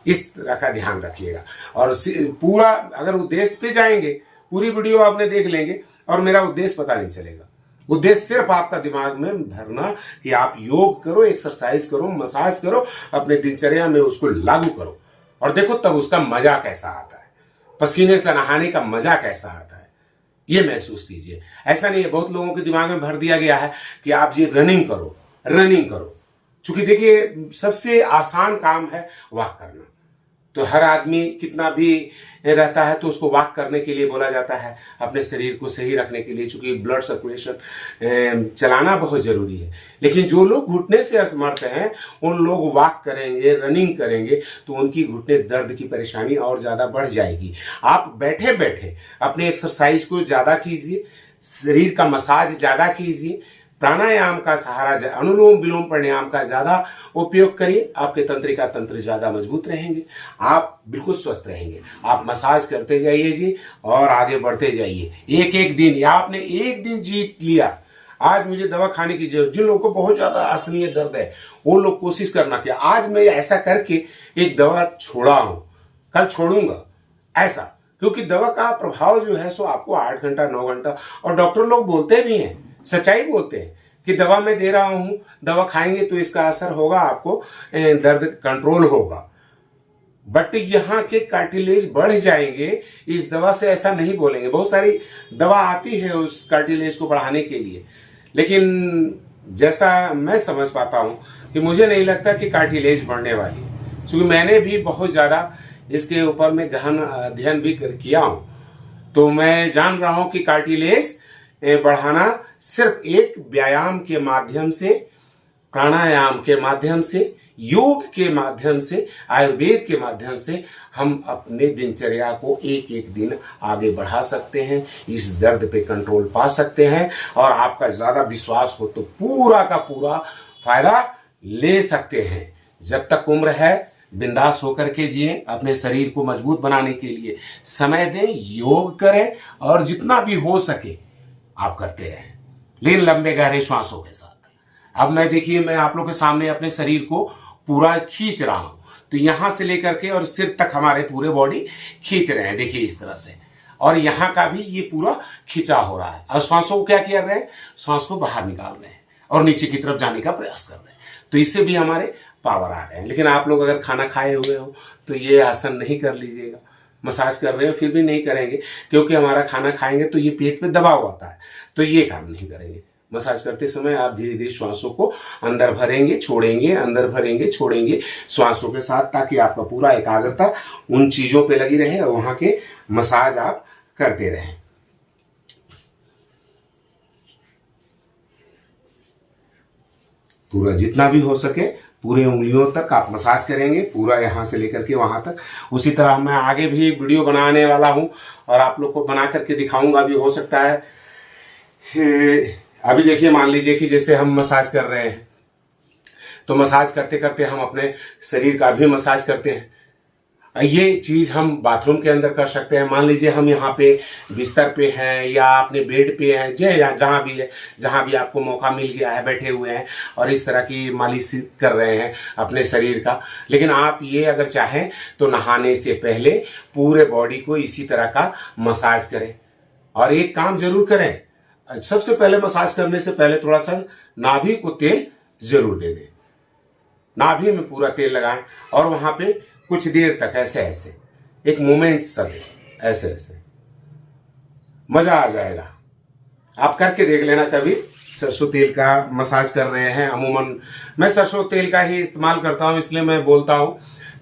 इस तरह का ध्यान रखिएगा। और पूरा अगर उद्देश्य पे जाएंगे, पूरी वीडियो आपने देख लेंगे और मेरा उद्देश्य पता नहीं चलेगा। उद्देश्य सिर्फ आपका दिमाग में भरना कि आप योग करो, एक्सरसाइज करो, मसाज करो, अपने दिनचर्या में उसको लागू करो, और देखो तब उसका मजा कैसा आता है, पसीने से नहाने का मजा कैसा आता है, ये महसूस कीजिए। ऐसा नहीं है, बहुत लोगों के दिमाग में भर दिया गया है कि आप ये रनिंग करो, रनिंग करो। चूंकि देखिए सबसे आसान काम है वॉक करना, तो हर आदमी कितना भी रहता है तो उसको वॉक करने के लिए बोला जाता है, अपने शरीर को सही रखने के लिए, चूंकि ब्लड सर्कुलेशन चलाना बहुत जरूरी है। लेकिन जो लोग घुटने से असमर्थ हैं, उन लोग वॉक करेंगे, रनिंग करेंगे, तो उनकी घुटने दर्द की परेशानी और ज्यादा बढ़ जाएगी। आप बैठे बैठे अपने एक्सरसाइज को ज्यादा कीजिए, शरीर का मसाज ज्यादा कीजिए, प्राणायाम का सहारा, अनुलोम विलोम प्राणायाम का ज्यादा उपयोग करिए, आपके तंत्रिका तंत्र ज्यादा मजबूत रहेंगे, आप बिल्कुल स्वस्थ रहेंगे। आप मसाज करते जाइए जी और आगे बढ़ते जाइए। एक एक दिन, या आपने एक दिन जीत लिया, आज मुझे दवा खाने की जरूरत, जिन लोगों को बहुत ज्यादा असहनीय दर्द है वो लोग कोशिश करना कि आज मैं ऐसा करके एक दवा छोड़ा हूं, कल छोड़ूंगा, ऐसा क्योंकि दवा का प्रभाव जो है सो आपको 8 घंटा 9 घंटा, और डॉक्टर लोग बोलते भी हैं, सच्चाई बोलते हैं कि दवा मैं दे रहा हूं, दवा खाएंगे तो इसका असर होगा, आपको दर्द कंट्रोल होगा, बट यहाँ के कार्टिलेज बढ़ जाएंगे। इस दवा से ऐसा नहीं बोलेंगे। बहुत सारी दवा आती है उस कार्टिलेज को बढ़ाने के लिए, लेकिन जैसा मैं समझ पाता हूं कि मुझे नहीं लगता कि कार्टिलेज बढ़ने वाली है, क्योंकि मैंने भी बहुत ज्यादा इसके ऊपर में गहन अध्ययन भी किया हूं, तो मैं जान रहा हूं कि कार्टिलेज बढ़ाना सिर्फ एक व्यायाम के माध्यम से, प्राणायाम के माध्यम से, योग के माध्यम से, आयुर्वेद के माध्यम से हम अपने दिनचर्या को एक एक दिन आगे बढ़ा सकते हैं, इस दर्द पे कंट्रोल पा सकते हैं, और आपका ज्यादा विश्वास हो तो पूरा का पूरा फायदा ले सकते हैं। जब तक उम्र है बिंदास होकर के जिए, अपने शरीर को मजबूत बनाने के लिए समय दें, योग करें, और जितना भी हो सके आप करते रहें, लेकिन लंबे गहरे श्वासों के साथ। अब मैं देखिए, मैं आप लोगों के सामने अपने शरीर को पूरा खींच रहा हूं, तो यहां से लेकर के और सिर तक हमारे पूरे बॉडी खींच रहे हैं, देखिए इस तरह से, और यहां का भी ये पूरा खिंचा हो रहा है। और श्वासों को क्या कर रहे हैं, श्वास को बाहर निकाल रहे हैं और नीचे की तरफ जाने का प्रयास कर रहे हैं, तो इससे भी हमारे पावर आ रहे हैं। लेकिन आप लोग अगर खाना खाए हुए हो तो ये आसन नहीं कर लीजिएगा, मसाज कर रहे हो फिर भी नहीं करेंगे, क्योंकि हमारा खाना खाएंगे तो ये पेट पे दबाव होता है, तो ये काम नहीं करेंगे। मसाज करते समय आप धीरे धीरे श्वासों को अंदर भरेंगे छोड़ेंगे, अंदर भरेंगे छोड़ेंगे श्वासों के साथ, ताकि आपका पूरा एकाग्रता उन चीजों पे लगी रहे और वहां के मसाज आप करते रहें। पूरा जितना भी हो सके पूरे उंगलियों तक आप मसाज करेंगे, पूरा यहां से लेकर के वहां तक। उसी तरह मैं आगे भी वीडियो बनाने वाला हूं और आप लोग को बना करके दिखाऊंगा भी, हो सकता है। अभी देखिए, मान लीजिए कि जैसे हम मसाज कर रहे हैं, तो मसाज करते करते हम अपने शरीर का भी मसाज करते हैं। ये चीज हम बाथरूम के अंदर कर सकते हैं। मान लीजिए हम यहाँ पे बिस्तर पे हैं या अपने बेड पे हैं, जहां भी है, जहां भी आपको मौका मिल गया है, बैठे हुए हैं और इस तरह की मालिश कर रहे हैं अपने शरीर का। लेकिन आप ये अगर चाहें तो नहाने से पहले पूरे बॉडी को इसी तरह का मसाज करें। और एक काम जरूर करें, सबसे पहले मसाज करने से पहले थोड़ा सा नाभि को तेल जरूर दे दें, नाभि में पूरा तेल लगाएं और वहां पे कुछ देर तक ऐसे ऐसे एक मूवमेंट सा दे, ऐसे ऐसे, मजा आ जाएगा। आप करके देख लेना कभी। सरसों तेल का मसाज कर रहे हैं, अमूमन मैं सरसों तेल का ही इस्तेमाल करता हूं, इसलिए मैं बोलता हूं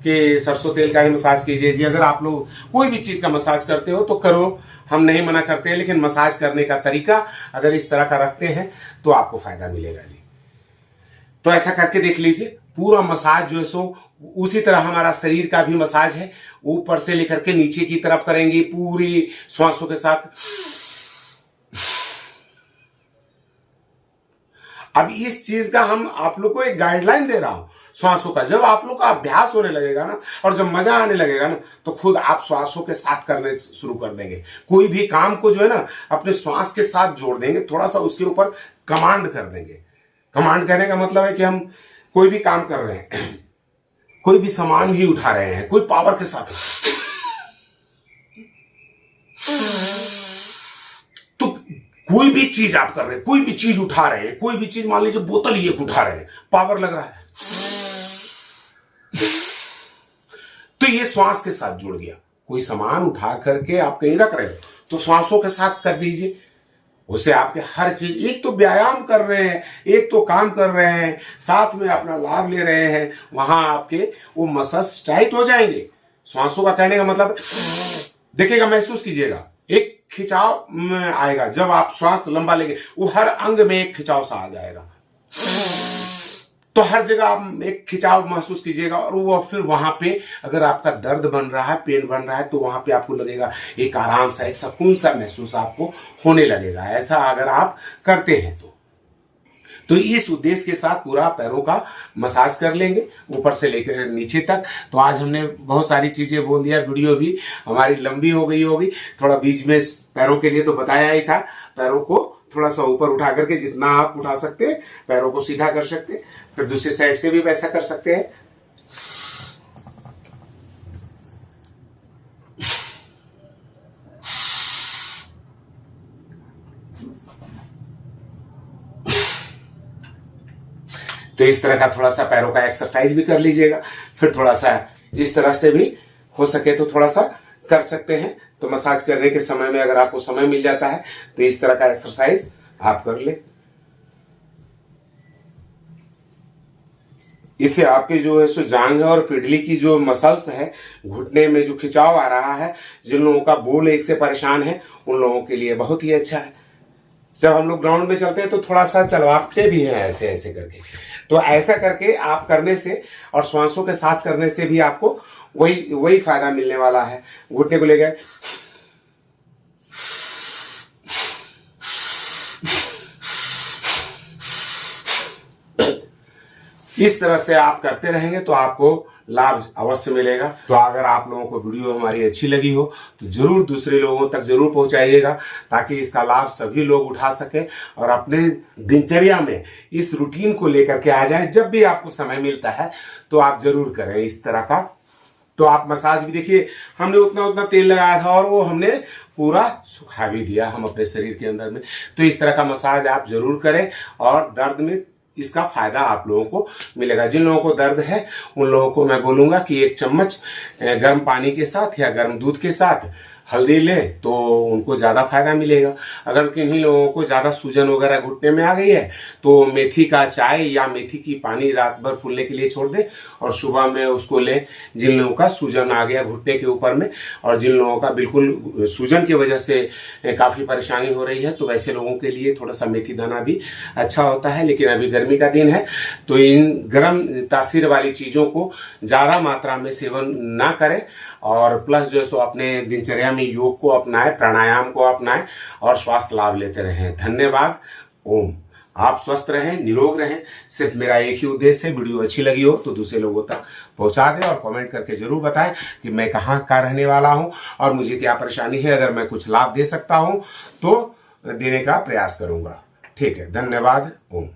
कि सरसों तेल का ही मसाज कीजिए। अगर आप लोग कोई भी चीज का मसाज करते हो तो करो, हम नहीं मना करते हैं, लेकिन मसाज करने का तरीका अगर इस तरह का रखते हैं तो आपको फायदा मिलेगा जी। तो ऐसा करके देख लीजिए। पूरा मसाज जो है सो उसी तरह हमारा शरीर का भी मसाज है, ऊपर से लेकर के नीचे की तरफ करेंगे पूरी श्वासों के साथ। अब इस चीज का हम आप लोग को एक गाइडलाइन दे रहा हूं श्वासों का। जब आप लोग का अभ्यास होने लगेगा ना और जब मजा आने लगेगा ना, तो खुद आप श्वासों के साथ करने शुरू कर देंगे। कोई भी काम को जो है ना अपने श्वास के साथ जोड़ देंगे, थोड़ा सा उसके ऊपर कमांड कर देंगे। कमांड करने का मतलब है कि हम कोई भी काम कर रहे हैं, कोई भी सामान भी उठा रहे हैं, कोई पावर के साथ, तो कोई भी चीज आप कर रहे हैं, कोई भी चीज उठा रहे हैं, कोई भी चीज, मान लीजिए बोतल ही एक उठा रहे हैं, पावर लग रहा है, तो ये श्वास के साथ जुड़ गया। कोई सामान उठा करके आप कहीं रख रहे हो तो श्वासों के साथ कर दीजिए, उससे आपके हर चीज, एक तो व्यायाम कर रहे हैं, एक तो काम कर रहे हैं, साथ में अपना लाभ ले रहे हैं, वहां आपके वो मसल्स टाइट हो जाएंगे। श्वासों का कहने का मतलब देखिएगा, महसूस कीजिएगा, एक खिंचाव आएगा जब आप श्वास लंबा लेंगे, वो हर अंग में एक खिंचाव सा आ जाएगा, तो हर जगह आप एक खिंचाव महसूस कीजिएगा। और वो फिर वहां पे अगर आपका दर्द बन रहा है, पेन बन रहा है, तो वहां पे आपको लगेगा एक आराम सा, एक सुकून सा महसूस आपको होने लगेगा। ऐसा अगर आप करते हैं तो इस उद्देश्य के साथ पूरा पैरों का मसाज कर लेंगे ऊपर से लेकर नीचे तक। तो आज हमने बहुत सारी चीजें बोल दिया, वीडियो भी हमारी लंबी हो गई होगी, थोड़ा बीच में पैरों के लिए तो बताया ही था। पैरों को थोड़ा सा ऊपर उठा करके जितना आप उठा सकते हैं, पैरों को सीधा कर सकते हैं, फिर दूसरी साइड से भी वैसा कर सकते हैं। तो इस तरह का थोड़ा सा पैरों का एक्सरसाइज भी कर लीजिएगा। फिर थोड़ा सा इस तरह से भी हो सके तो थोड़ा सा कर सकते हैं। तो मसाज करने के समय में अगर आपको समय मिल जाता है तो इस तरह का एक्सरसाइज आप कर ले। इससे आपके जो है सो जांघ और पिडली की जो मसल्स है, घुटने में जो खिंचाव आ रहा है, जिन लोगों का बोल एक से परेशान है उन लोगों के लिए बहुत ही अच्छा है। जब हम लोग ग्राउंड में चलते हैं तो थोड़ा सा चलवाते भी हैं ऐसे ऐसे करके। तो ऐसा करके आप करने से और श्वासों के साथ करने से भी आपको वही फायदा मिलने वाला है। घुटने को ले गए, इस तरह से आप करते रहेंगे तो आपको लाभ अवश्य मिलेगा। तो अगर आप लोगों को वीडियो हमारी अच्छी लगी हो तो जरूर दूसरे लोगों तक जरूर पहुंचाइएगा, ताकि इसका लाभ सभी लोग उठा सके और अपने दिनचर्या में इस रूटीन को लेकर के आ जाए। जब भी आपको समय मिलता है तो आप जरूर करें इस तरह का। तो आप मसाज भी देखिए, हमने उतना तेल लगाया था और वो हमने पूरा सुखा भी दिया हम अपने शरीर के अंदर में। तो इस तरह का मसाज आप जरूर करें और दर्द में इसका फायदा आप लोगों को मिलेगा। जिन लोगों को दर्द है उन लोगों को मैं बोलूंगा कि 1 चम्मच गर्म पानी के साथ या गर्म दूध के साथ हल्दी लें तो उनको ज़्यादा फायदा मिलेगा। अगर किन्हीं लोगों को ज़्यादा सूजन वगैरह घुटने में आ गई है तो मेथी का चाय या मेथी की पानी रात भर फूलने के लिए छोड़ दें और सुबह में उसको लें। जिन लोगों का सूजन आ गया घुटने के ऊपर में और जिन लोगों का बिल्कुल सूजन की वजह से काफ़ी परेशानी हो रही है, तो वैसे लोगों के लिए थोड़ा सा मेथी दाना भी अच्छा होता है। लेकिन अभी गर्मी का दिन है तो इन गर्म तासीर वाली चीज़ों को ज़्यादा मात्रा में सेवन ना करें और प्लस जो है सो अपने दिनचर्या में योग को अपनाएं, प्राणायाम को अपनाएं और स्वास्थ्य लाभ लेते रहें। धन्यवाद। ओम। आप स्वस्थ रहें, निरोग रहें। सिर्फ मेरा एक ही उद्देश्य है, वीडियो अच्छी लगी हो तो दूसरे लोगों तक पहुंचा दें और कमेंट करके जरूर बताएं कि मैं कहाँ का रहने वाला हूं और मुझे क्या परेशानी है। अगर मैं कुछ लाभ दे सकता हूं तो देने का प्रयास करूंगा। ठीक है, धन्यवाद। ओम।